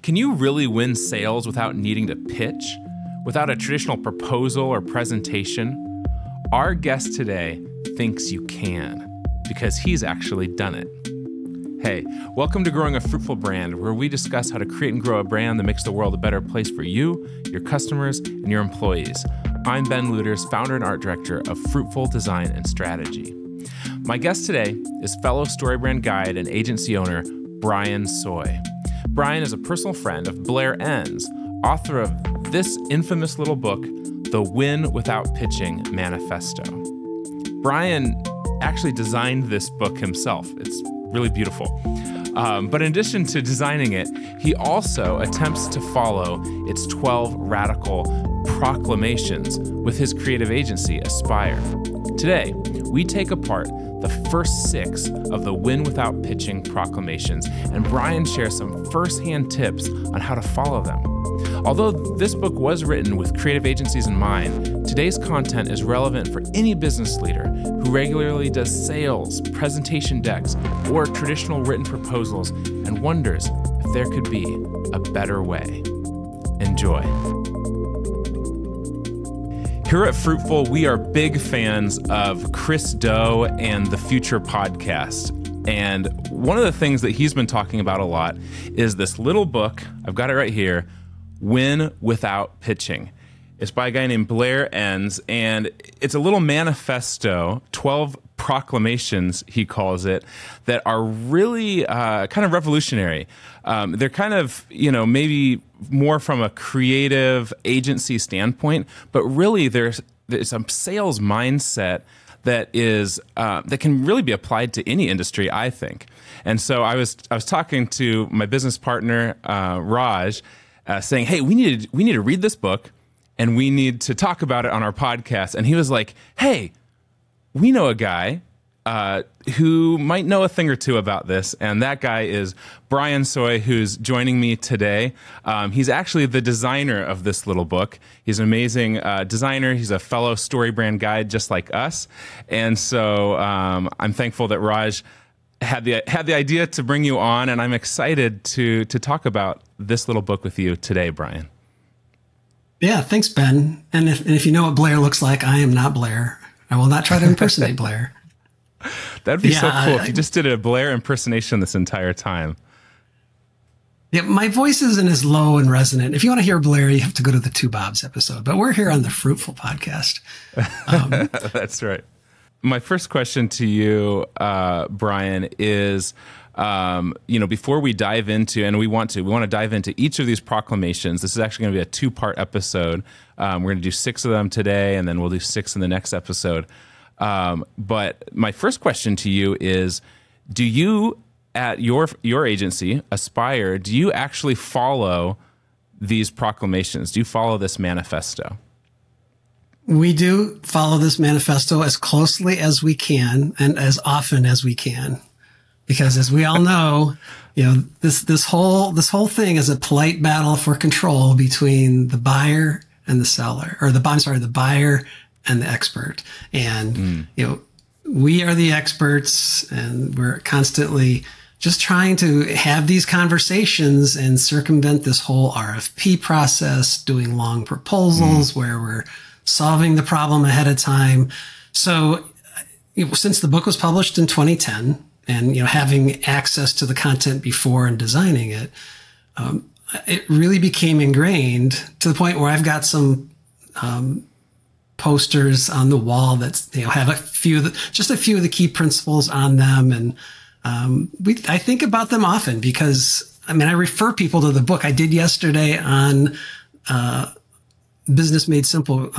Can you really win sales without needing to pitch? Without a traditional proposal or presentation? Our guest today thinks you can, because he's actually done it. Hey, welcome to Growing a Fruitful Brand, where we discuss how to create and grow a brand that makes the world a better place for you, your customers, and your employees. I'm Ben Luters, founder and art director of Fruitful Design and Strategy. My guest today is fellow StoryBrand guide and agency owner, Brian Sooy. Brian is a personal friend of Blair Enns, author of this infamous little book, The Without Pitching Manifesto. Brian actually designed this book himself. It's really beautiful. But in addition to designing it, he also attempts to follow its 12 radical proclamations with his creative agency, Aespire. Today, we take apart the first 6 of the Without Pitching proclamations, and Brian shares some first-hand tips on how to follow them. Although this book was written with creative agencies in mind, today's content is relevant for any business leader who regularly does sales, presentation decks, or traditional written proposals and wonders if there could be a better way. Enjoy. Here at Fruitful, we are big fans of Chris Do and the Future podcast. And one of the things that he's been talking about a lot is this little book, I've got it right here, Win Without Pitching. It's by a guy named Blair Enns, and it's a little manifesto, 12 proclamations, he calls it, that are really kind of revolutionary. They're kind of, maybe more from a creative agency standpoint, but really there's a sales mindset that is that can really be applied to any industry, I think. And so I was talking to my business partner, Raj, saying, hey, we need to read this book and we need to talk about it on our podcast. And he was like, hey, we know a guy who might know a thing or two about this. And that guy is Brian Sooy, who's joining me today. He's actually the designer of this little book. He's an amazing designer. He's a fellow StoryBrand guide just like us. And so I'm thankful that Raj had the idea to bring you on, and I'm excited to talk about this little book with you today, Brian. Yeah, thanks, Ben. And if you know what Blair looks like, I am not Blair. I will not try to impersonate Blair. That'd be so cool if you just did a Blair impersonation this entire time. Yeah, my voice isn't as low and resonant. If you want to hear Blair, you have to go to the Two Bobs episode. But we're here on the Fruitful podcast. That's right. My first question to you, Brian, is, before we dive into, and we want to dive into each of these proclamations. This is actually going to be a 2-part episode. We're going to do 6 of them today, and then we'll do 6 in the next episode. But my first question to you is, do you, at your agency, Aespire, do you actually follow these proclamations? Do you follow this manifesto? We do follow this manifesto as closely as we can and as often as we can, because as we all know, this whole thing is a polite battle for control between the buyer and the seller, or the buyer and the expert. And we are the experts, and we're constantly just trying to have these conversations and circumvent this whole RFP process, doing long proposals where we're solving the problem ahead of time. So since the book was published in 2010 and, having access to the content before and designing it, it really became ingrained to the point where I've got some posters on the wall that have a few of the key principles on them. And I think about them often because, I refer people to the book. I did yesterday on Business Made Simple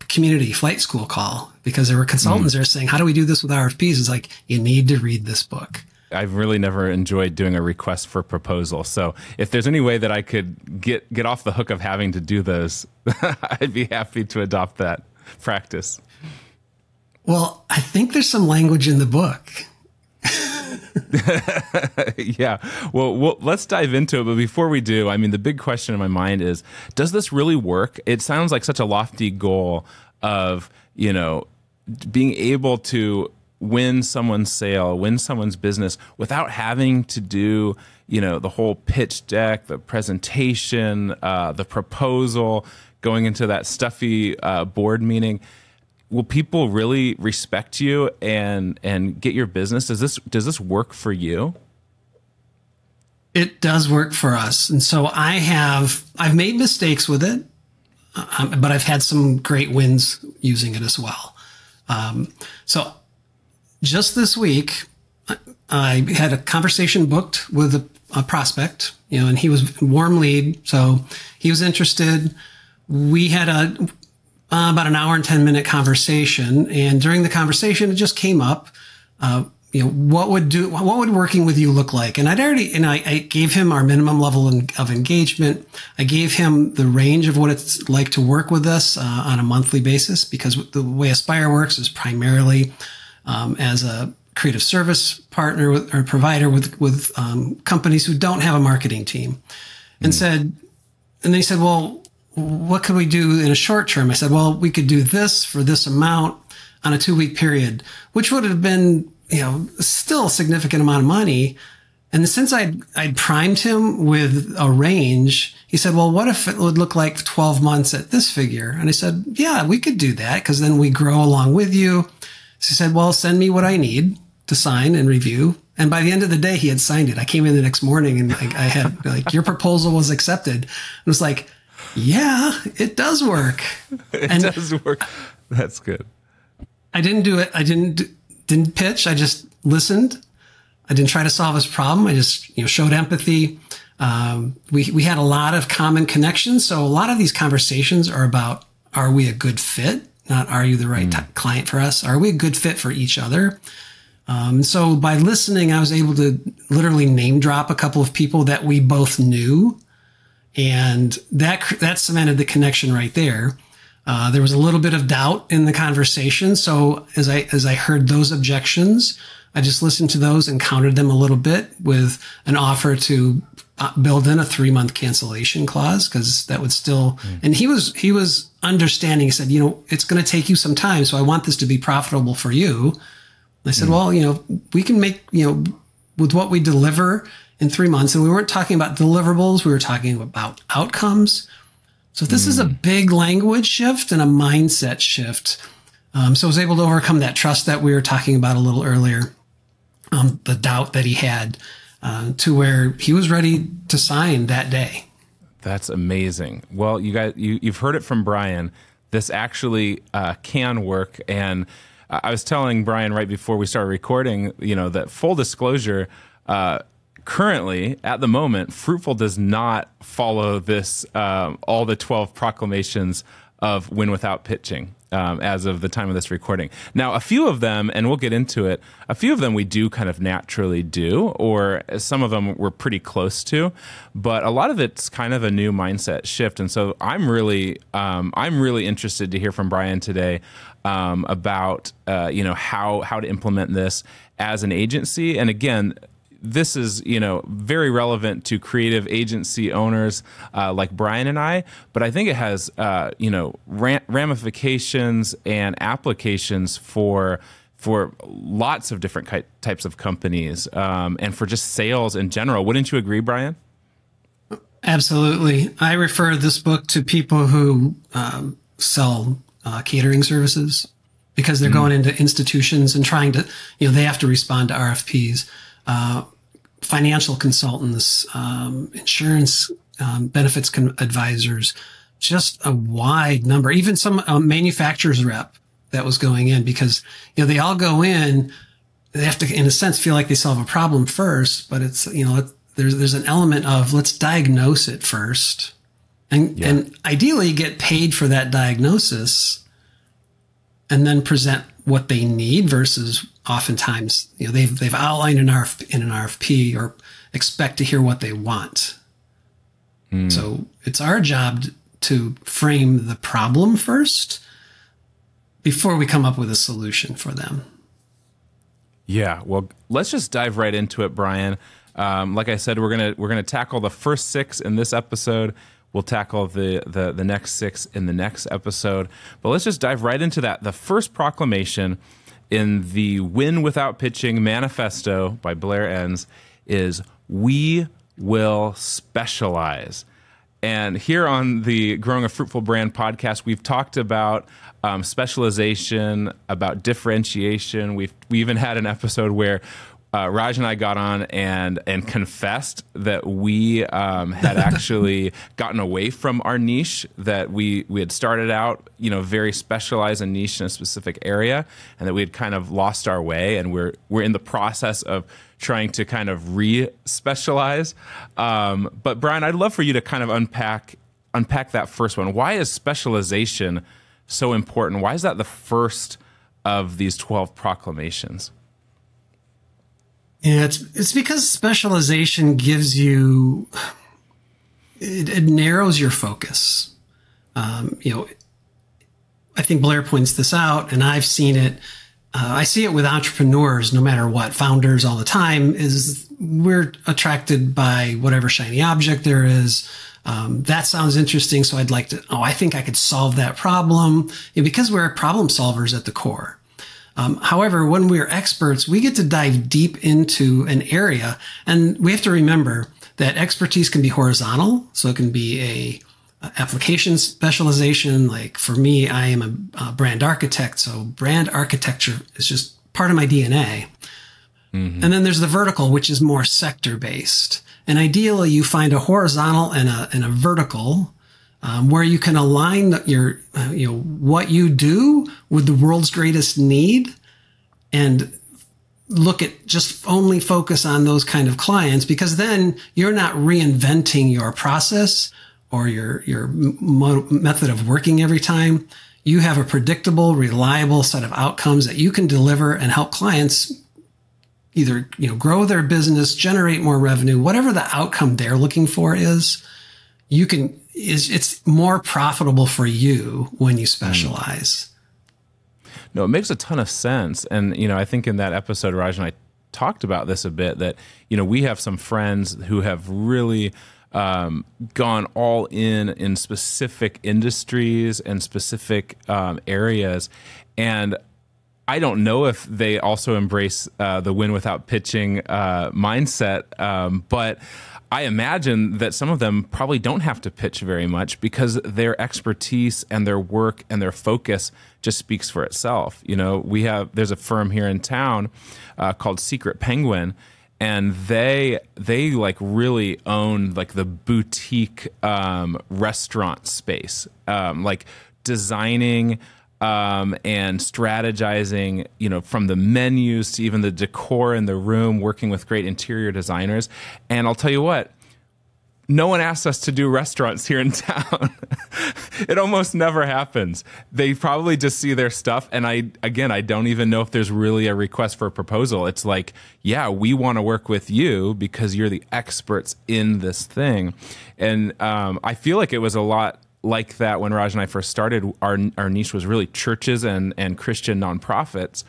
community flight school call, because there were consultants there saying, how do we do this with RFPs? It's like, you need to read this book. I've really never enjoyed doing a request for proposal. So if there's any way that I could get off the hook of having to do those, I'd be happy to adopt that practice. Well, I think there's some language in the book. Yeah. Well, let's dive into it. But before we do, the big question in my mind is, does this really work? It sounds like such a lofty goal of, being able to win someone's sale, win someone's business without having to do, the whole pitch deck, the presentation, the proposal, going into that stuffy board meeting, will people really respect you and get your business? Does this work for you? It does work for us. And so I've made mistakes with it, but I've had some great wins using it as well. So just this week, I had a conversation booked with a prospect, and he was a warm lead. So he was interested. We had about an hour and 10-minute conversation. And during the conversation, it just came up, what would working with you look like? And I gave him our minimum level of engagement. I gave him the range of what it's like to work with us on a monthly basis, because the way Aspire works is primarily as a creative service partner or provider with companies who don't have a marketing team. And then he said, well, what could we do in a short term? I said, well, we could do this for this amount on a 2-week period, which would have been, still a significant amount of money. And since I'd primed him with a range, he said, well, what if it would look like 12 months at this figure? And I said, yeah, we could do that, because then we grow along with you. So he said, well, send me what I need to sign and review. And by the end of the day, he had signed it. I came in the next morning and I had your proposal was accepted. It was like, yeah, it does work. It does work. That's good. I didn't do it. I didn't pitch. I just listened. I didn't try to solve his problem. I just, showed empathy. We had a lot of common connections. So a lot of these conversations are about, are we a good fit? Not, are you the right client for us? Are we a good fit for each other? So by listening, I was able to literally name drop a couple of people that we both knew. And that cemented the connection right there. There was a little bit of doubt in the conversation. So as I heard those objections, I just listened to those and countered them a little bit with an offer to build in a 3-month cancellation clause, because that would still, and he was understanding. He said, it's going to take you some time. So I want this to be profitable for you. I said, well, we can make, with what we deliver in 3 months. And we weren't talking about deliverables. We were talking about outcomes. So this is a big language shift and a mindset shift. So I was able to overcome that trust that we were talking about a little earlier, the doubt that he had, to where he was ready to sign that day. That's amazing. Well, you guys, you've heard it from Brian. This actually can work. And I was telling Brian right before we started recording, that full disclosure, currently, at the moment, Fruitful does not follow this, all the 12 proclamations of win without pitching, as of the time of this recording. Now, a few of them, and we'll get into it, a few of them we do kind of naturally do, or some of them we're pretty close to, but a lot of it's kind of a new mindset shift. And so I'm really interested to hear from Brian today about, how to implement this as an agency. And again, this is, very relevant to creative agency owners like Brian and I, but I think it has, ramifications and applications for lots of different types of companies and for just sales in general. Wouldn't you agree, Brian? Absolutely. I refer this book to people who sell catering services, because they're going into institutions and trying to, they have to respond to RFPs. Financial consultants, insurance benefits advisors, just a wide number. Even some manufacturer's rep that was going in, because they all go in. They have to, in a sense, feel like they solve a problem first, but it's there's an element of let's diagnose it first, and ideally get paid for that diagnosis, and then present what they need versus oftentimes, they've outlined in an RFP or expect to hear what they want. So it's our job to frame the problem first before we come up with a solution for them. Yeah, well, let's just dive right into it, Brian. Like I said, we're gonna tackle the first 6 in this episode. We'll tackle the next 6 in the next episode. But let's just dive right into that. The first proclamation in the Win Without Pitching Manifesto by Blair Enns is we will specialize. And here on the Growing a Fruitful Brand podcast, we've talked about specialization, about differentiation. We even had an episode where Raj and I got on and confessed that we had actually gotten away from our niche, that we had started out, very specialized and niche in a specific area, and that we had kind of lost our way, and we're in the process of trying to kind of re-specialize. But Brian, I'd love for you to kind of unpack that first one. Why is specialization so important? Why is that the first of these 12 proclamations? Yeah, it's because specialization gives you, it narrows your focus. I think Blair points this out, and I've seen it. I see it with entrepreneurs, no matter what, founders all the time, is we're attracted by whatever shiny object there is. That sounds interesting, so I'd like to, I think I could solve that problem, because we're problem solvers at the core. However, when we're experts, we get to dive deep into an area, and we have to remember that expertise can be horizontal. So it can be a application specialization. Like for me, I am a brand architect. So brand architecture is just part of my DNA. Mm-hmm. And then there's the vertical, which is more sector based. And ideally you find a horizontal and a vertical, where you can align your, what you do with the world's greatest need, and look at just only focus on those kind of clients, because then you're not reinventing your process or your method of working every time. You have a predictable, reliable set of outcomes that you can deliver and help clients either, grow their business, generate more revenue, whatever the outcome they're looking for is. It's more profitable for you when you specialize. No, it makes a ton of sense. And, I think in that episode, Raj and I talked about this a bit, that, we have some friends who have really gone all in specific industries and specific areas. And I don't know if they also embrace the win without pitching mindset, but I imagine that some of them probably don't have to pitch very much, because their expertise and their work and their focus just speaks for itself. There's a firm here in town called Secret Penguin, and they like really own like the boutique restaurant space, like designing and strategizing, from the menus to even the decor in the room, working with great interior designers. And I'll tell you what, no one asks us to do restaurants here in town. It almost never happens. They probably just see their stuff. And I don't even know if there's really a request for a proposal. It's like, yeah, we want to work with you because you're the experts in this thing. And I feel like it was a lot like that when Raj and I first started. Our niche was really churches and Christian nonprofits.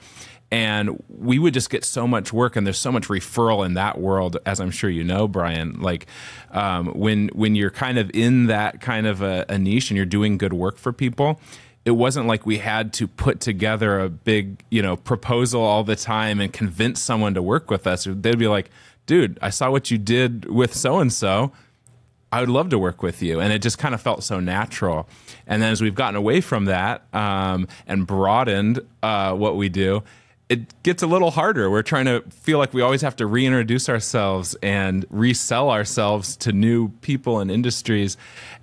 And we would just get so much work, and there's so much referral in that world, as I'm sure you know, Brian. Like when you're kind of in that kind of a niche and you're doing good work for people, it wasn't like we had to put together a big, proposal all the time and convince someone to work with us. They'd be like, dude, I saw what you did with so-and-so. I would love to work with you. And it just kind of felt so natural. And then as we've gotten away from that and broadened what we do, it gets a little harder. We're trying to feel like we always have to reintroduce ourselves and resell ourselves to new people and industries.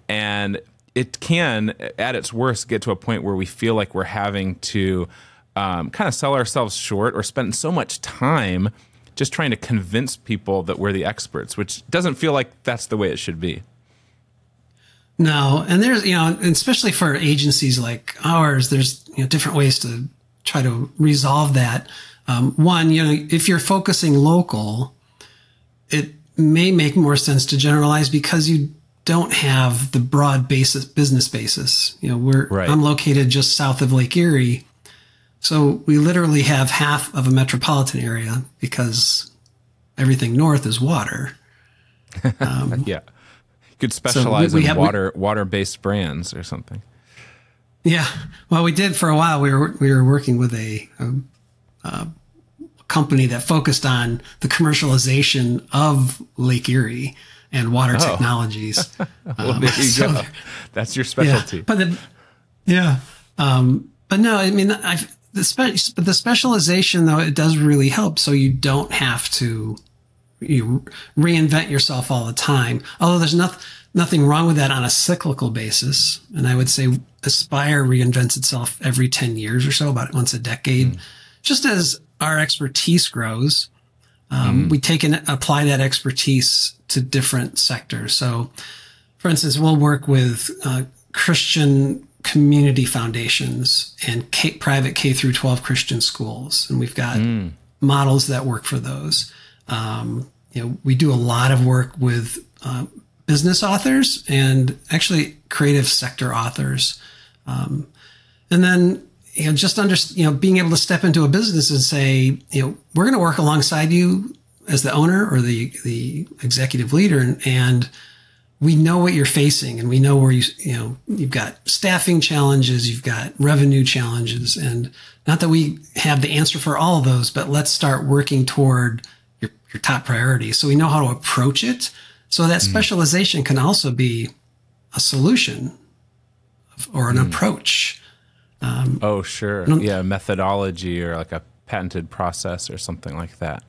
And it can, at its worst, get to a point where we feel like we're having to kind of sell ourselves short, or spend so much time just trying to convince people that we're the experts, which doesn't feel like that's the way it should be. No. And there's, especially for agencies like ours, there's, different ways to try to resolve that. One, if you're focusing local, it may make more sense to generalize, because you don't have the broad business basis. Right. I'm located just south of Lake Erie. So we literally have half of a metropolitan area, because everything north is water. Yeah. You could specialize in water-based brands or something. Yeah. Well, we did for a while. We were working with a company that focused on the commercialization of Lake Erie and water technologies. Well, there you go. That's your specialty. Yeah, but no, I mean, the specialization though, it does really help. So you don't have to reinvent yourself all the time. Although there's nothing wrong with that on a cyclical basis. And I would say Aspire reinvents itself every 10 years or so, about once a decade. Just as our expertise grows, we take and apply that expertise to different sectors. So, for instance, we'll work with Christian community foundations and private K through 12 Christian schools, and we've got models that work for those. We do a lot of work with business authors and actually creative sector authors, and then being able to step into a business and say, we're going to work alongside you as the owner or the executive leader, and we know what you're facing, and we know where you've got staffing challenges, you've got revenue challenges, and not that we have the answer for all of those, but let's start working toward your top priorities. So we know how to approach it. So that specialization can also be a solution or an approach. Oh, sure. Yeah. Methodology or like a patented process or something like that.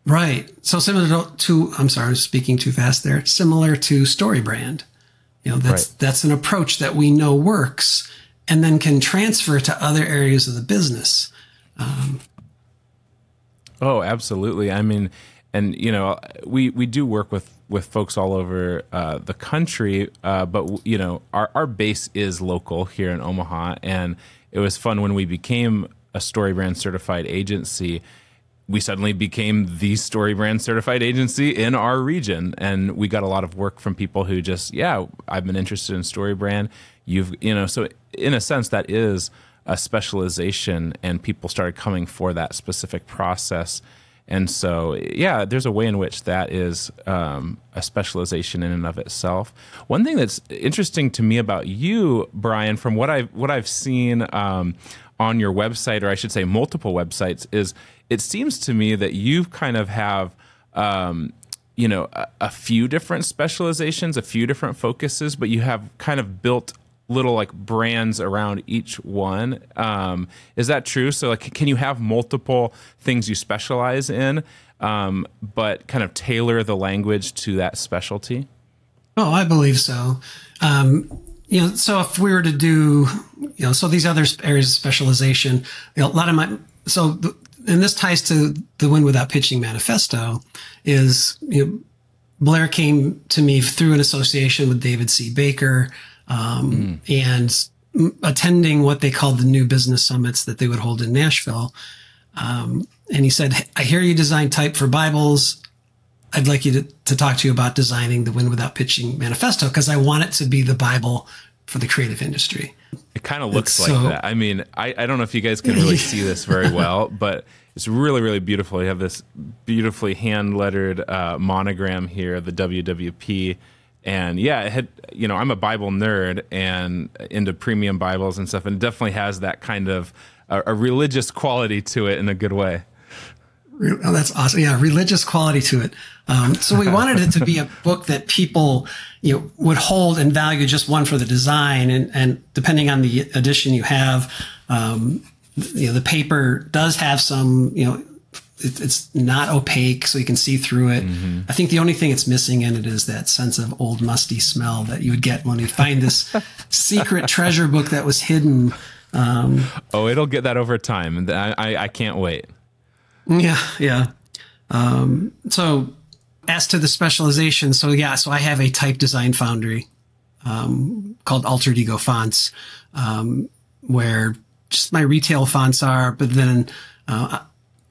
Right. So similar to, I'm sorry, I'm speaking too fast there. Similar to StoryBrand. That's an approach that we know works and then can transfer to other areas of the business. Oh, absolutely. I mean, and we do work with folks all over the country, but our base is local here in Omaha, and it was fun when we became a StoryBrand certified agency. We suddenly became the StoryBrand certified agency in our region, and we got a lot of work from people who just, I've been interested in StoryBrand. So in a sense, that is a specialization, and people started coming for that specific process. And so, there's a way in which that is a specialization in and of itself. One thing that's interesting to me about you, Brian, from what I've seen on your website, or I should say multiple websites, is it seems to me that you kind of have, a few different specializations, a few different focuses, but you have kind of built little like brands around each one. Is that true? So like, can you have multiple things you specialize in, but kind of tailor the language to that specialty? Oh, I believe so. So if we were to do, so these other areas of specialization, a lot of and this ties to the Win Without Pitching Manifesto, is, Blair came to me through an association with David C. Baker, and attending what they called the new business summits that they would hold in Nashville. And he said, I hear you design type for Bibles. I'd like you to talk to you about designing the Win Without Pitching Manifesto, because I want it to be the Bible for the creative industry. It kind of looks like that. I mean, I don't know if you guys can really see this very well, but it's really, really beautiful. You have this beautifully hand-lettered monogram here, the WWP. And it had, I'm a Bible nerd and into premium Bibles and stuff, and it definitely has that kind of a religious quality to it in a good way. Oh, that's awesome. Yeah, religious quality to it. So we wanted it to be a book that people, would hold and value, just one for the design, and depending on the edition you have, the paper does have some, it's not opaque, so you can see through it. Mm-hmm. I think the only thing it's missing in it is that sense of old musty smell that you would get when you find this secret treasure book that was hidden. It'll get that over time. I can't wait. Yeah. So as to the specialization, so I have a type design foundry called Altered Ego Fonts, where just my retail fonts are, but then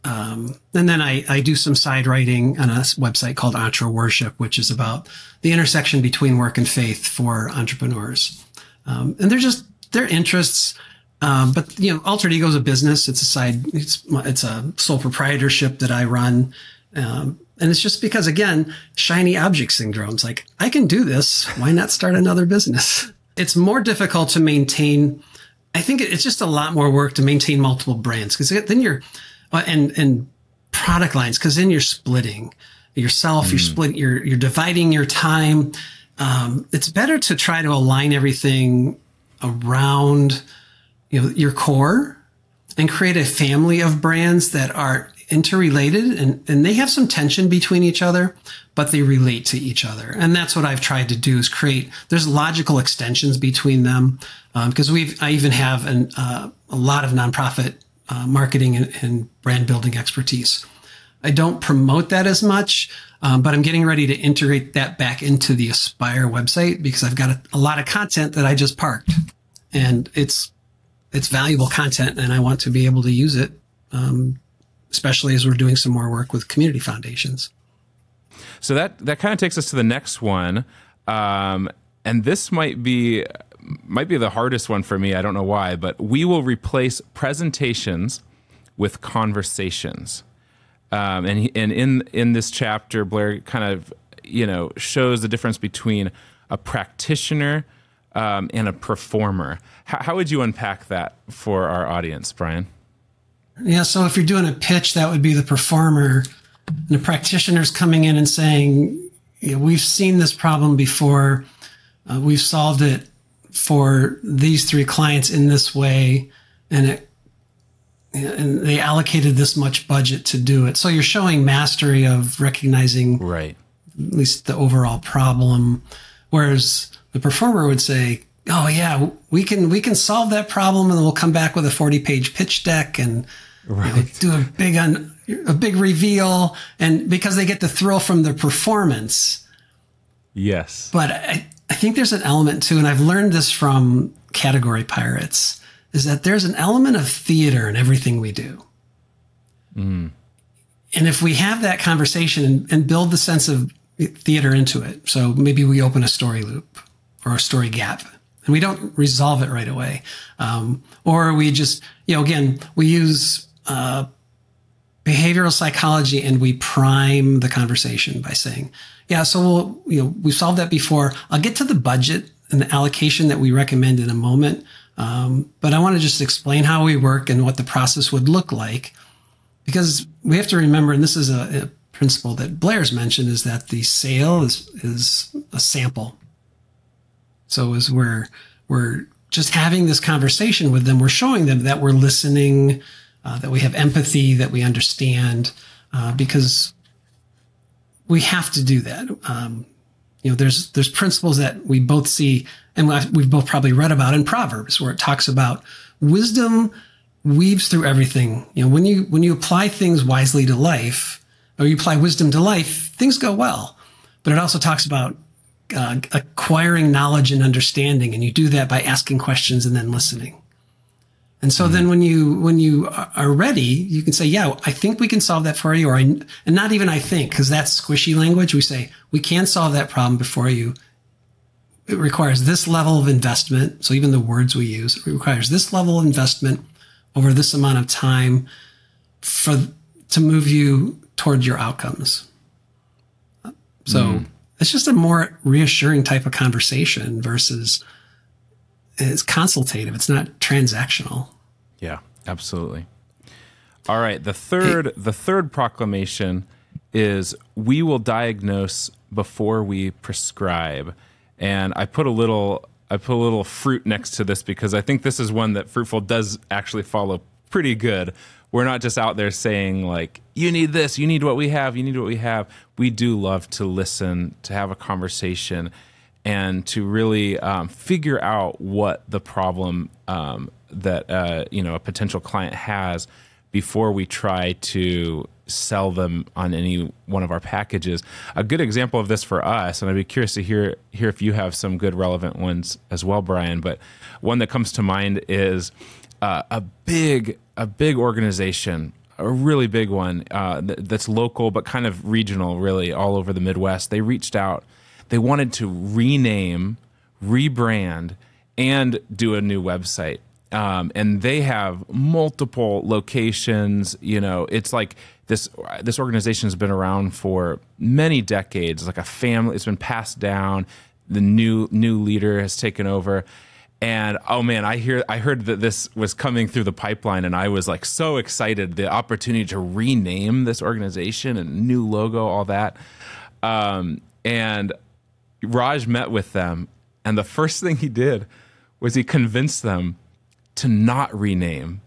and then I do some side writing on a website called Entre Worship, which is about the intersection between work and faith for entrepreneurs. And they're interests. But Altered Ego is a business. It's a sole proprietorship that I run. And it's just because, again, shiny object syndrome. It's like, I can do this. Why not start another business? It's more difficult to maintain. I think it's just a lot more work to maintain multiple brands, because then and product lines, because then you're splitting yourself, you're dividing your time. It's better to try to align everything around, your core and create a family of brands that are interrelated and they have some tension between each other, but they relate to each other. And that's what I've tried to do is there's logical extensions between them. Because I even have a lot of nonprofit marketing and brand building expertise. I don't promote that as much, but I'm getting ready to integrate that back into the Aspire website because I've got a lot of content that I just parked, and it's valuable content, and I want to be able to use it, especially as we're doing some more work with community foundations. So that kind of takes us to the next one, and this might be the hardest one for me. I don't know why, but we will replace presentations with conversations. And in this chapter, Blair kind of, shows the difference between a practitioner and a performer. How would you unpack that for our audience, Brian? Yeah. So if you're doing a pitch, that would be the performer, and the practitioner's coming in and saying, we've seen this problem before. We've solved it for these 3 clients in this way, and they allocated this much budget to do it. So you're showing mastery of recognizing at least the overall problem. Whereas the performer would say, oh yeah, we can solve that problem, and we'll come back with a 40-page pitch deck and do a big reveal. And because they get the thrill from the performance. Yes. But I think there's an element too, and I've learned this from Category Pirates, is that there's an element of theater in everything we do. And if we have that conversation and build the sense of theater into it, so maybe we open a story loop or a story gap, and we don't resolve it right away. Or we just, again, we use behavioral psychology and we prime the conversation by saying, yeah, so we've solved that before. I'll get to the budget and the allocation that we recommend in a moment. But I want to just explain how we work and what the process would look like, because we have to remember, and this is a principle that Blair's mentioned, is that the sale is a sample. So as we're just having this conversation with them, we're showing them that we're listening, that we have empathy, that we understand, because we have to do that. There's principles that we both see, and we've both probably read about in Proverbs, where it talks about wisdom weaves through everything. When you apply things wisely to life, or you apply wisdom to life, things go well. But it also talks about acquiring knowledge and understanding, and you do that by asking questions and then listening. And so then when you are ready, you can say, yeah, I think we can solve that for you. And not even I think, because that's squishy language. We say, we can solve that problem before you. It requires this level of investment. So even the words we use, it requires this level of investment over this amount of time to move you toward your outcomes. So it's just a more reassuring type of conversation versus it's consultative. It's not transactional. Yeah, absolutely. All right. The third proclamation is we will diagnose before we prescribe. And I put a little fruit next to this because I think this is one that Fruitful does actually follow pretty good. We're not just out there saying like, you need this, you need what we have, you need what we have. We do love to listen, to have a conversation, and to really figure out what the problem that a potential client has before we try to sell them on any one of our packages. A good example of this for us, and I'd be curious to hear if you have some good relevant ones as well, Brian, but one that comes to mind is a big organization, a really big one that's local but kind of regional, really all over the Midwest. They reached out. They wanted to rename, rebrand, and do a new website. And they have multiple locations. It's like this organization has been around for many decades. It's like a family. It's been passed down. The new leader has taken over. And oh man, I heard that this was coming through the pipeline, and I was like so excited, the opportunity to rename this organization and new logo, all that. And Raj met with them, and the first thing he did was he convinced them to not rename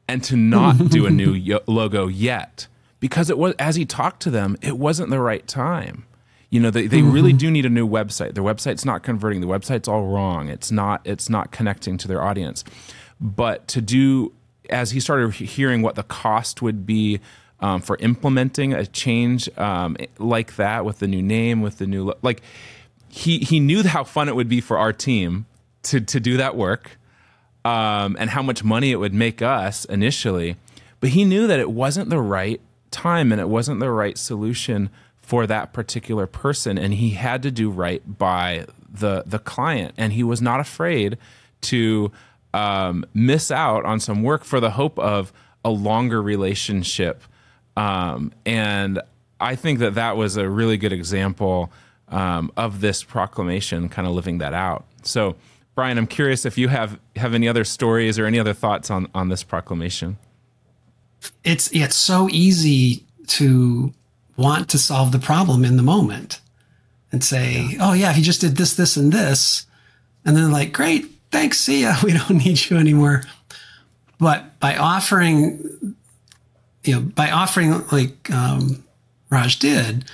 and to not do a new logo yet, because it was, as he talked to them, it wasn't the right time. You know, they really do need a new website. Their website's not converting. The website's all wrong. It's not connecting to their audience. But to do, as he started hearing what the cost would be for implementing a change like that, with the new name, with the new, like, he knew how fun it would be for our team to do that work, and how much money it would make us initially. But he knew that it wasn't the right time and it wasn't the right solution for that particular person, and he had to do right by the client, and he was not afraid to miss out on some work for the hope of a longer relationship. And I think that was a really good example of this proclamation, kind of living that out. So, Brian, I'm curious if you have any other stories or any other thoughts on this proclamation. It's so easy to want to solve the problem in the moment and say, oh yeah, if you just did this, this, and this, and then like, great, thanks, see ya, we don't need you anymore. But by offering like Raj did,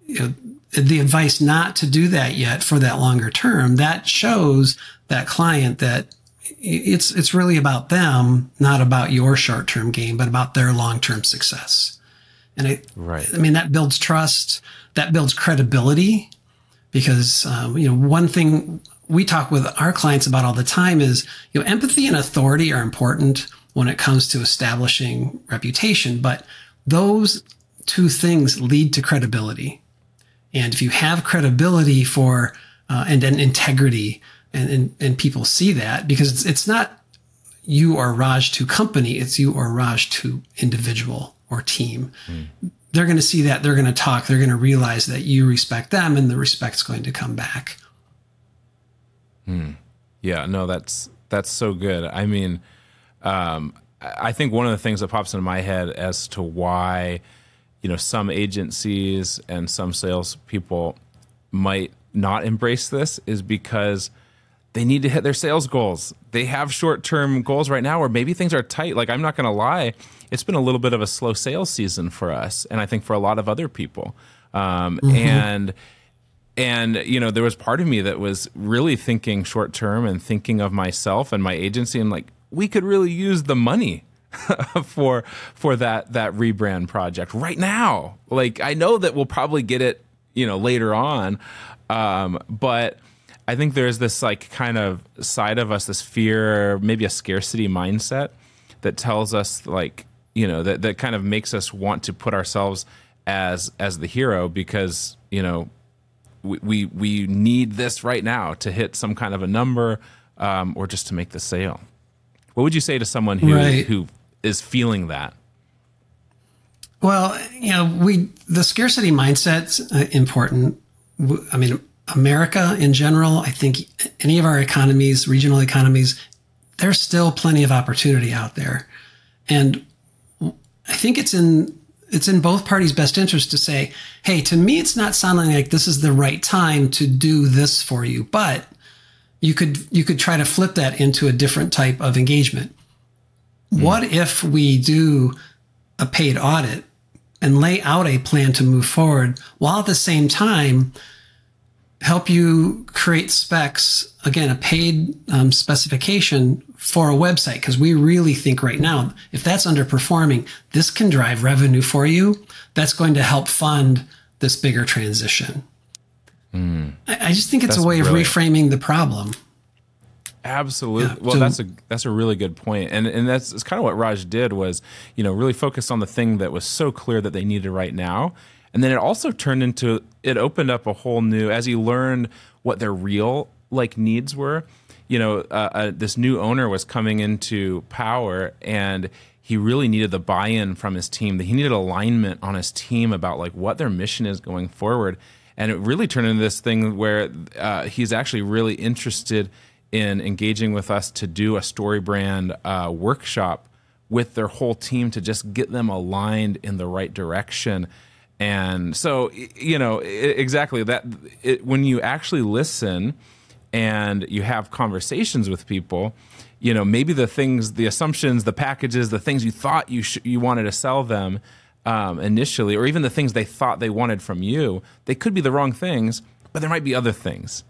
the advice not to do that yet for that longer term, that shows that client that it's really about them, not about your short-term gain, but about their long-term success. And I mean, that builds trust, that builds credibility, because, one thing we talk with our clients about all the time is, empathy and authority are important when it comes to establishing reputation, but those two things lead to credibility. And if you have credibility and then integrity, and people see that, because it's not you or Raj to company, it's you or Raj to individual or team. They're going to see that, they're going to talk, they're going to realize that you respect them, and the respect's going to come back. Yeah, no, that's so good. I mean, I think one of the things that pops into my head as to why, some agencies and some salespeople might not embrace this is because they need to hit their sales goals. They have short-term goals right now where maybe things are tight. Like, I'm not going to lie, it's been a little bit of a slow sales season for us, and I think for a lot of other people. And there was part of me that was really thinking short-term and thinking of myself and my agency, and like, we could really use the money for that rebrand project right now. Like, I know that we'll probably get it, later on, but I think there's this like kind of side of us, this fear, maybe a scarcity mindset that tells us like, that kind of makes us want to put ourselves as the hero, because, we need this right now to hit some kind of a number, or just to make the sale. What would you say to someone who is feeling that? Well, the scarcity mindset's important. I mean, America in general, I think any of our economies, regional economies, there's still plenty of opportunity out there. And I think it's in both parties' best interest to say, hey, to me, it's not sounding like this is the right time to do this for you, but you could try to flip that into a different type of engagement. What if we do a paid audit and lay out a plan to move forward, while at the same time help you create specs, again, a paid specification for a website? Because we really think right now, if that's underperforming, this can drive revenue for you. That's going to help fund this bigger transition. I just think it's a way of reframing the problem. Absolutely. Yeah, well, that's a really good point. And that's kind of what Raj did, was, really focus on the thing that was so clear that they needed right now. And then it also it opened up a whole new, as he learned what their real needs were, this new owner was coming into power, and he really needed the buy-in from his team. He needed alignment on his team about what their mission is going forward. And it really turned into this thing where he's actually really interested in engaging with us to do a StoryBrand workshop with their whole team to just get them aligned in the right direction. And so, exactly that. When you actually listen and you have conversations with people, maybe the things, the assumptions, the packages, the things you thought you wanted to sell them initially, or even the things they thought they wanted from you, they could be the wrong things, but there might be other things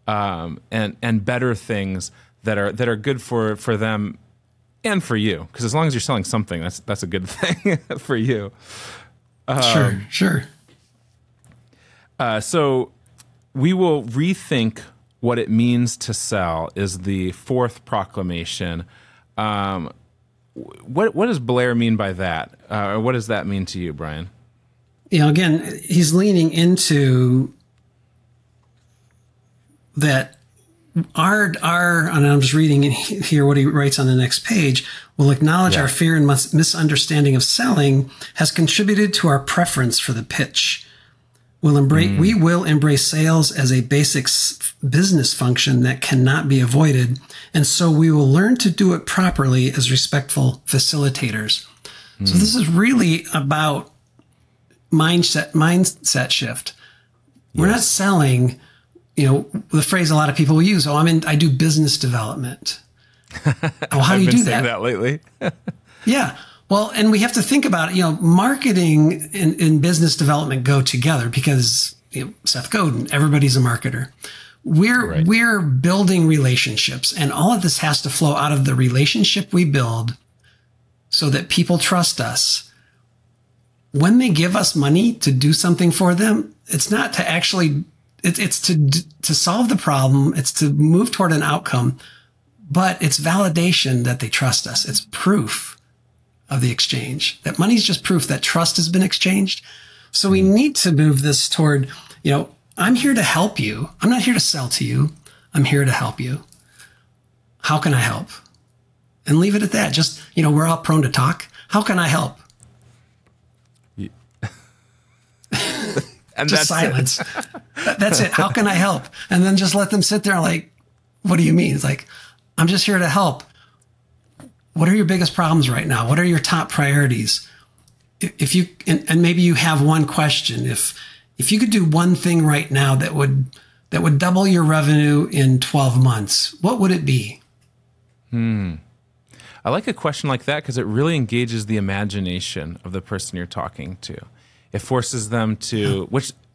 and better things that are good for them and for you. Because as long as you're selling something, that's a good thing for you. Sure. So we will rethink what it means to sell is the fourth proclamation. What does Blair mean by that? Or what does that mean to you, Brian? Again, he's leaning into that and I'm just reading in here what he writes on the next page, will acknowledge our fear and misunderstanding of selling has contributed to our preference for the pitch. We will embrace sales as a basic business function that cannot be avoided, and so we will learn to do it properly as respectful facilitators. So this is really about mindset shift. We're not selling, the phrase a lot of people will use, I do business development. Oh, how do you do that? I've been saying that lately. Yeah. Well, and we have to think about, marketing and business development go together because, Seth Godin, everybody's a marketer. We're building relationships, and all of this has to flow out of the relationship we build so that people trust us. When they give us money to do something for them, it's not to actually, it's to solve the problem. It's to move toward an outcome, but it's validation that they trust us. It's proof of the exchange. That money is just proof that trust has been exchanged. So we need to move this toward, I'm here to help you. I'm not here to sell to you. I'm here to help you. How can I help? And leave it at that. Just, we're all prone to talk. How can I help? And just silence. That's it. How can I help? And then just let them sit there like, what do you mean? It's like, I'm just here to help. What are your biggest problems right now? What are your top priorities? If you, and maybe you have one question, if you could do one thing right now that would double your revenue in 12 months, what would it be? I like a question like that because it really engages the imagination of the person you're talking to. It forces them to,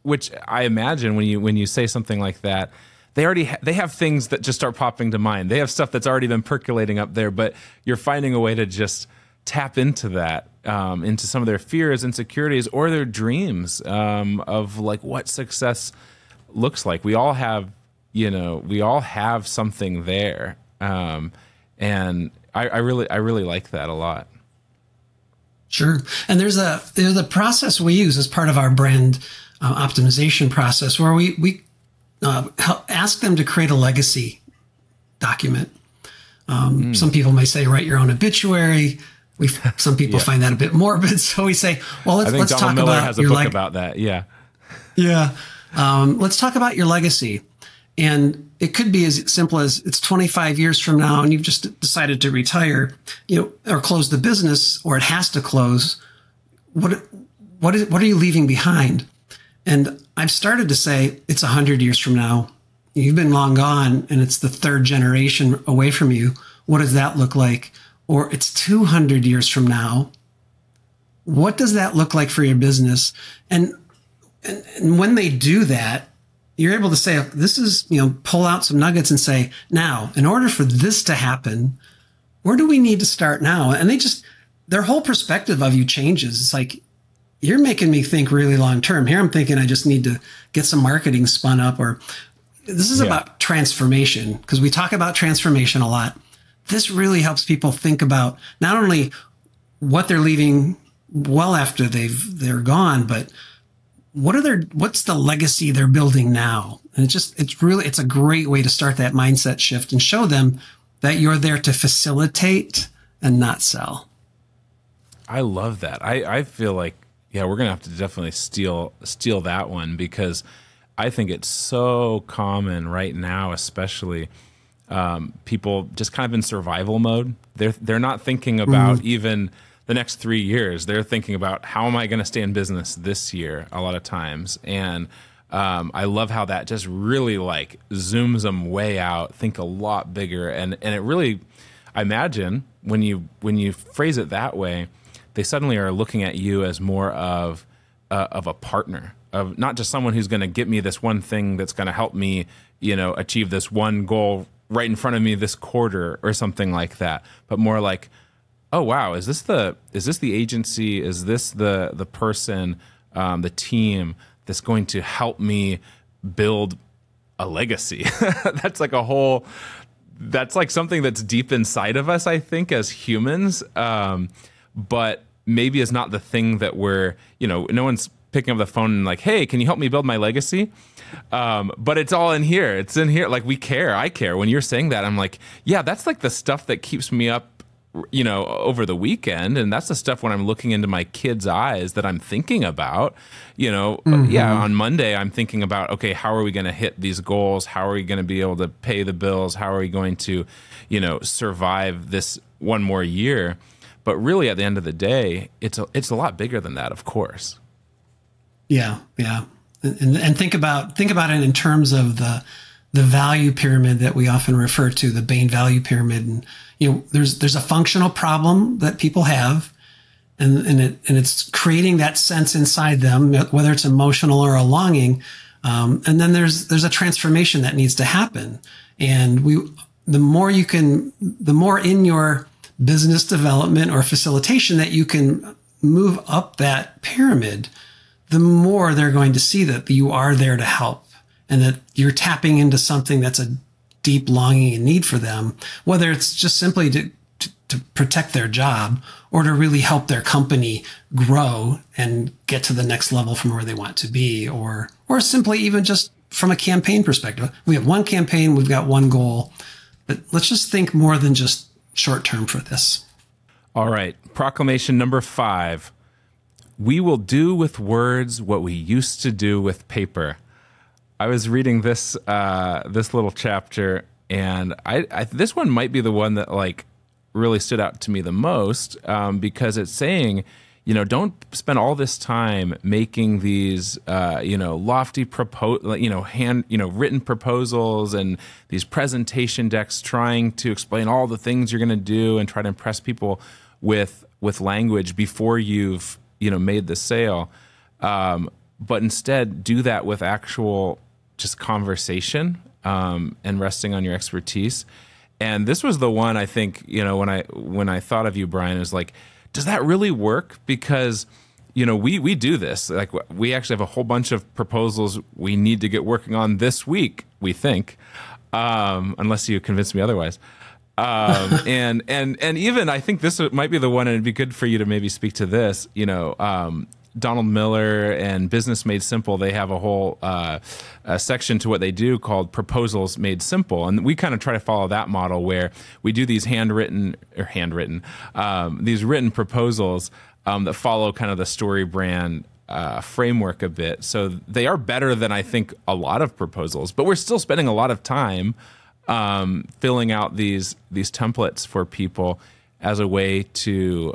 which I imagine when you say something like that, they have things that just start popping to mind. They have stuff that's already been percolating up there, but you're finding a way to just tap into that, into some of their fears, insecurities, or their dreams of like what success looks like. We all have, something there, and I really like that a lot. Sure, and there's a process we use as part of our brand optimization process where we ask them to create a legacy document. Some people may say, write your own obituary. Some people find that a bit morbid. So we say, well, let's talk about your legacy. About that. Yeah. Yeah. Let's talk about your legacy. And it could be as simple as it's 25 years from now and you've just decided to retire, or close the business, or it has to close. What are you leaving behind? And I've started to say it's 100 years from now. You've been long gone and it's the third generation away from you. What does that look like? Or it's 200 years from now. What does that look like for your business? And when they do that, you're able to say, this is, pull out some nuggets and say, now, in order for this to happen, where do we need to start now? And their whole perspective of you changes. It's like, you're making me think really long term. Here I'm thinking I just need to get some marketing spun up, or this is about transformation, because we talk about transformation a lot. This really helps people think about not only what they're leaving well after they're gone, but what's the legacy they're building now? And it's a great way to start that mindset shift and show them that you're there to facilitate and not sell. I love that. I feel like, we're going to have to definitely steal that one, because I think it's so common right now, especially people just kind of in survival mode. They're not thinking about even the next 3 years. They're thinking about, how am I going to stay in business this year a lot of times. And I love how that just really like zooms them way out, think a lot bigger. And it really, I imagine when you phrase it that way, they suddenly are looking at you as more of a partner, of not just someone who's going to get me this one thing that's going to help me, achieve this one goal right in front of me this quarter or something like that, but more like, oh wow, is this the agency? Is this the person, the team that's going to help me build a legacy? That's like something that's deep inside of us, I think, as humans. But maybe is not the thing that we're, no one's picking up the phone and like, hey, can you help me build my legacy? But it's all in here. It's in here. Like, we care. I care. When you're saying that, I'm like, yeah, that's like the stuff that keeps me up, over the weekend. And that's the stuff when I'm looking into my kids' eyes that I'm thinking about, yeah, on Monday, I'm thinking about, okay, how are we going to hit these goals? How are we going to be able to pay the bills? How are we going to, survive this one more year? But really, at the end of the day, it's a lot bigger than that, of course. Yeah. And think about it in terms of the value pyramid that we often refer to, the Bain value pyramid. And, there's a functional problem that people have, and it's creating that sense inside them, whether it's emotional or a longing. And then there's a transformation that needs to happen. And the more in your business development or facilitation that you can move up that pyramid, the more they're going to see that you are there to help and that you're tapping into something that's a deep longing and need for them, whether it's just simply to protect their job or to really help their company grow and get to the next level from where they want to be, or simply even just from a campaign perspective. We have one campaign, we've got one goal, but let's just think more than just short term for this. All right. Proclamation number 5. We will do with words what we used to do with paper. I was reading this little chapter, and I this one might be the one that like really stood out to me the most, because it's saying, don't spend all this time making these lofty written proposals and these presentation decks trying to explain all the things you're going to do and try to impress people with language before you've made the sale, but instead do that with actual just conversation, and resting on your expertise. And this was the one I think, when I thought of you, Brian, is like, does that really work? Because, we do this. Like, we actually have a whole bunch of proposals we need to get working on this week, we think, unless you convince me otherwise. And even I think this might be the one, and it'd be good for you to maybe speak to this, Donald Miller and Business Made Simple, they have a whole section to what they do called Proposals Made Simple. And we kind of try to follow that model where we do these these written proposals that follow kind of the StoryBrand framework a bit. So they are better than I think a lot of proposals, but we're still spending a lot of time filling out these templates for people as a way to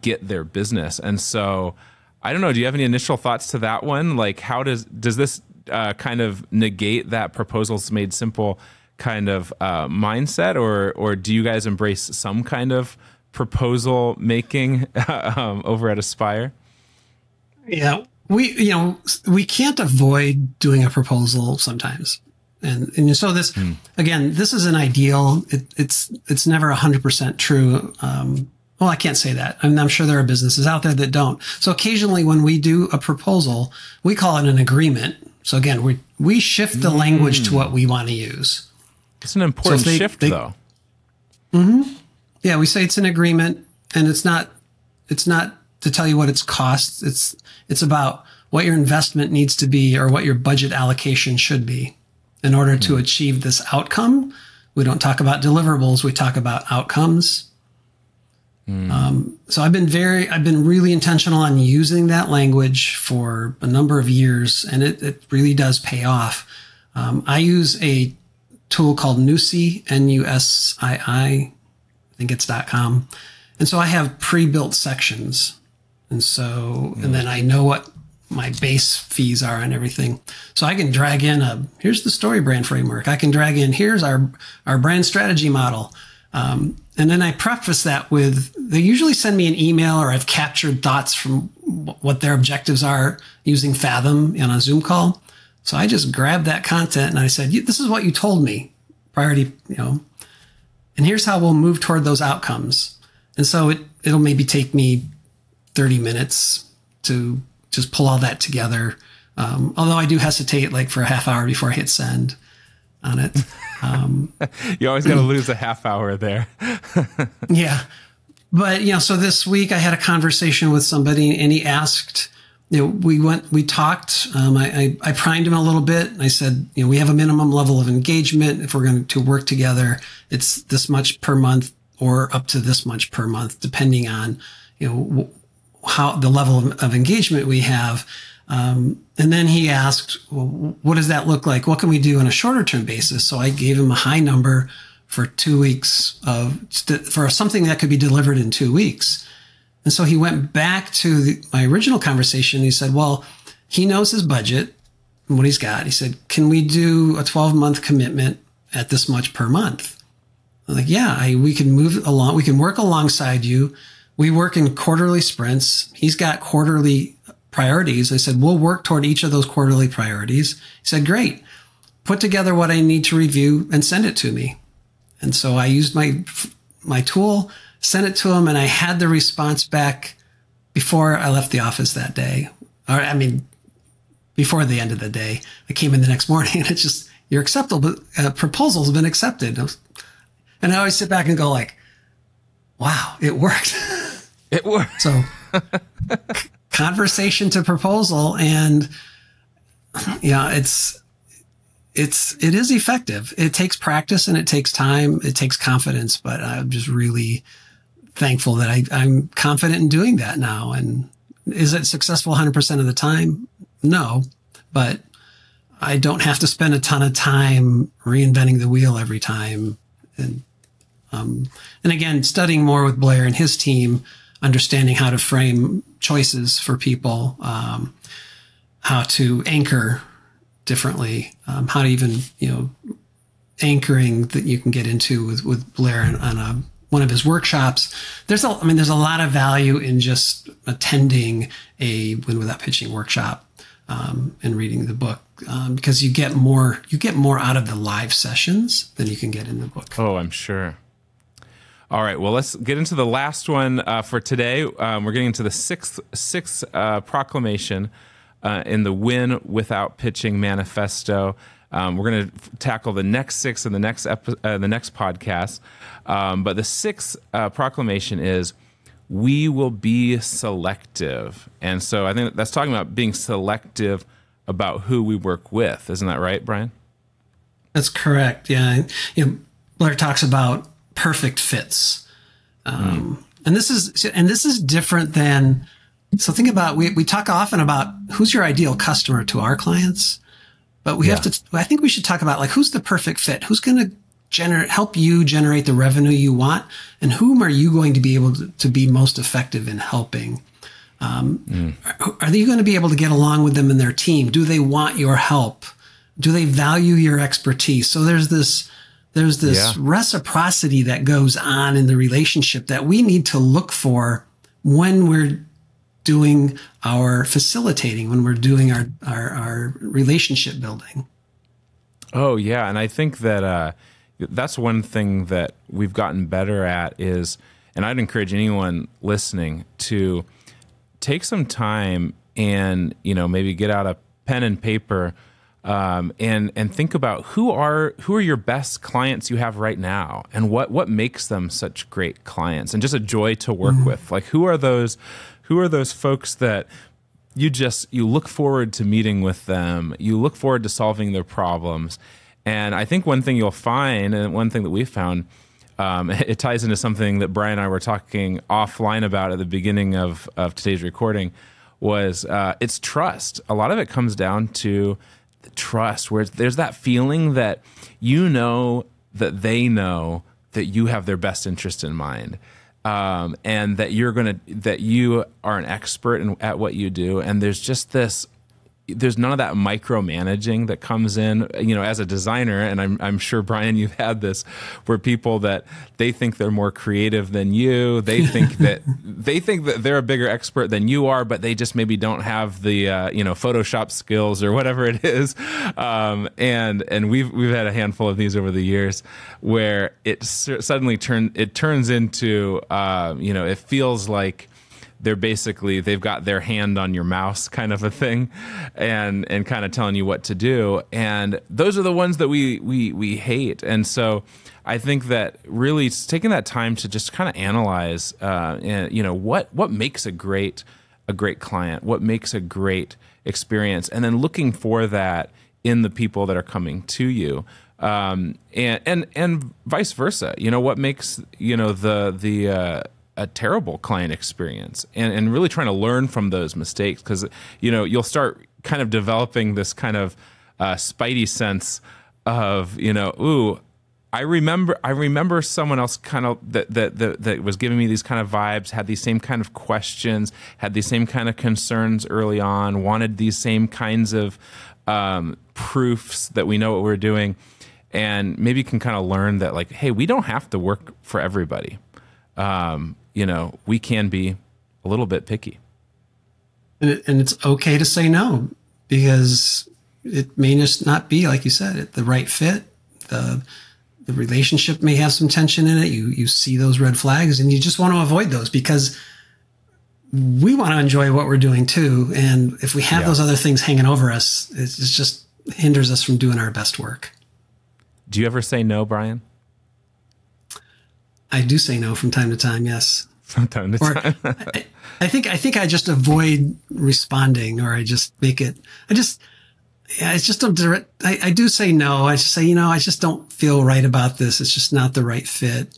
get their business. And so I don't know, do you have any initial thoughts to that one? Like, how does this kind of negate that proposals made simple kind of mindset, or do you guys embrace some kind of proposal making over at Aspire? Yeah, we can't avoid doing a proposal sometimes. And so this, again, this is an ideal. It's never 100% true. Well, I can't say that. I'm sure there are businesses out there that don't. So occasionally when we do a proposal, we call it an agreement. So again, we shift the language to what we want to use. It's an important shift, though. Mm-hmm. Yeah, we say it's an agreement, and it's not to tell you what it's costs. It's about what your investment needs to be or what your budget allocation should be in order to achieve this outcome. We don't talk about deliverables. We talk about outcomes. So I've been really intentional on using that language for a number of years, and it really does pay off. I use a tool called Nusii, Nusii, I think it's .com. And so I have pre-built sections. And so, and then I know what my base fees are and everything. So I can drag in here's the StoryBrand framework. I can drag in, here's our brand strategy model. And then I preface that with, they usually send me an email, or I've captured thoughts from what their objectives are using Fathom on a Zoom call. So I just grabbed that content and I said, this is what you told me prior to, and here's how we'll move toward those outcomes. And so it'll maybe take me 30 minutes to just pull all that together. Although I do hesitate like for a half hour before I hit send on it. You always got to lose a half hour there. Yeah. But, so this week I had a conversation with somebody and he asked, we talked, I primed him a little bit. I said, we have a minimum level of engagement. If we're going to work together, it's this much per month or up to this much per month, depending on, how the level of engagement we have. And then he asked, well, what does that look like? What can we do on a shorter term basis? So I gave him a high number for 2 weeks for something that could be delivered in 2 weeks. And so he went back to my original conversation. He said, well, he knows his budget and what he's got. He said, can we do a 12-month commitment at this much per month? I'm like, yeah, we can move along. We can work alongside you. We work in quarterly sprints. He's got quarterly priorities. I said, we'll work toward each of those quarterly priorities. He said, great. Put together what I need to review and send it to me. And so I used my tool, sent it to him, and I had the response back before I left the office that day. Before the end of the day. I came in the next morning and it's just, your acceptable proposal has been accepted. And I always sit back and go like, wow, it worked. It worked. So conversation to proposal, and it is effective. It takes practice and it takes time. It takes confidence, but I'm just really thankful that I'm confident in doing that now. And is it successful 100% of the time? No, but I don't have to spend a ton of time reinventing the wheel every time. And again, studying more with Blair and his team, understanding how to frame choices for people, how to anchor differently, how to even, anchoring that you can get into with Blair on one of his workshops. There's a lot of value in just attending a Win Without Pitching workshop, and reading the book, because you get more out of the live sessions than you can get in the book. Oh, I'm sure. All right, well, let's get into the last one for today. We're getting into the sixth proclamation in the Win Without Pitching Manifesto. We're going to tackle the next six in the next podcast. But the sixth proclamation is, we will be selective. And so I think that's talking about being selective about who we work with. Isn't that right, Brian? That's correct. Yeah. Blair talks about perfect fits. And this is different than, so think about, we talk often about who's your ideal customer to our clients, but I think we should talk about like, who's the perfect fit? Who's going to help you generate the revenue you want, and whom are you going to be able to be most effective in helping? Are you going to be able to get along with them and their team? Do they want your help? Do they value your expertise? So there's this reciprocity that goes on in the relationship that we need to look for when we're doing our facilitating, when we're doing our relationship building. Oh yeah. And I think that, that's one thing that we've gotten better at is, and I'd encourage anyone listening to take some time and, maybe get out a pen and paper, and think about who are your best clients you have right now, and what makes them such great clients and just a joy to work with. Like, who are those folks that you look forward to meeting with them, you look forward to solving their problems. And I think one thing you'll find, and one thing that we found, it ties into something that Brian and I were talking offline about at the beginning of today's recording, was it's trust. A lot of it comes down to trust, where there's that feeling that you know that they know that you have their best interest in mind, and that you are an expert at what you do, and there's just this. There's none of that micromanaging that comes in, as a designer. And I'm sure, Brian, you've had this where people that they think they're more creative than you. They think that they're a bigger expert than you are, but they just maybe don't have the, Photoshop skills or whatever it is. And we've had a handful of these over the years where it suddenly turns into, it feels like they've got their hand on your mouse kind of a thing, and kind of telling you what to do. And those are the ones that we hate. And so I think that really taking that time to just kind of analyze, what makes a great client, what makes a great experience, and then looking for that in the people that are coming to you. And vice versa, what makes, a terrible client experience, and really trying to learn from those mistakes, because you'll start kind of developing this kind of spidey sense of I remember someone else kind of that was giving me these kind of vibes, had these same kind of questions, had these same kind of concerns early on, wanted these same kinds of proofs that we know what we're doing, and maybe you can kind of learn that, like, hey, we don't have to work for everybody. We can be a little bit picky. And it's okay to say no, because it may just not be, like you said, the right fit. The relationship may have some tension in it. You see those red flags, and you just want to avoid those, because we want to enjoy what we're doing too. And if we have those other things hanging over us, it just hinders us from doing our best work. Do you ever say no, Brian? I do say no from time to time. Yes. From time to time. I think I just avoid responding, or I just make it. It's just a direct. I do say no. I just say, I just don't feel right about this. It's just not the right fit.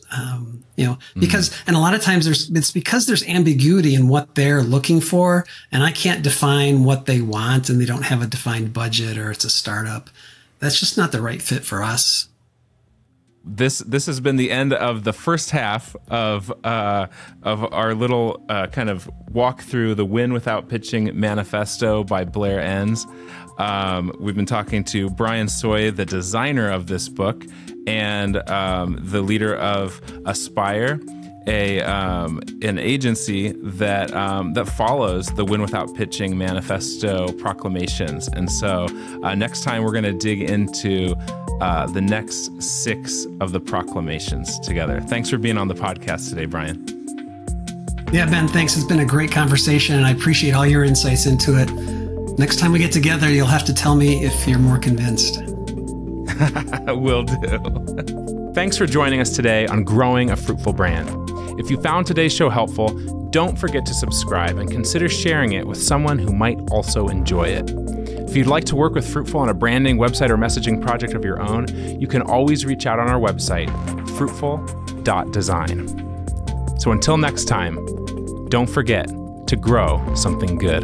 Because, and a lot of times it's because there's ambiguity in what they're looking for, and I can't define what they want, and they don't have a defined budget, or it's a startup. That's just not the right fit for us. This has been the end of the first half of our little kind of walk through the Win Without Pitching Manifesto by Blair Enns. We've been talking to Brian Sooy, the designer of this book, and the leader of Aespire, an agency that follows the Win Without Pitching Manifesto proclamations. And so next time we're going to dig into the next 6 of the proclamations together. Thanks for being on the podcast today, Brian. Yeah, Ben, thanks. It's been a great conversation, and I appreciate all your insights into it. Next time we get together, you'll have to tell me if you're more convinced. Will do. Thanks for joining us today on Growing a Fruitful Brand. If you found today's show helpful, don't forget to subscribe and consider sharing it with someone who might also enjoy it. If you'd like to work with Fruitful on a branding, website, or messaging project of your own, you can always reach out on our website, fruitful.design. So until next time, don't forget to grow something good.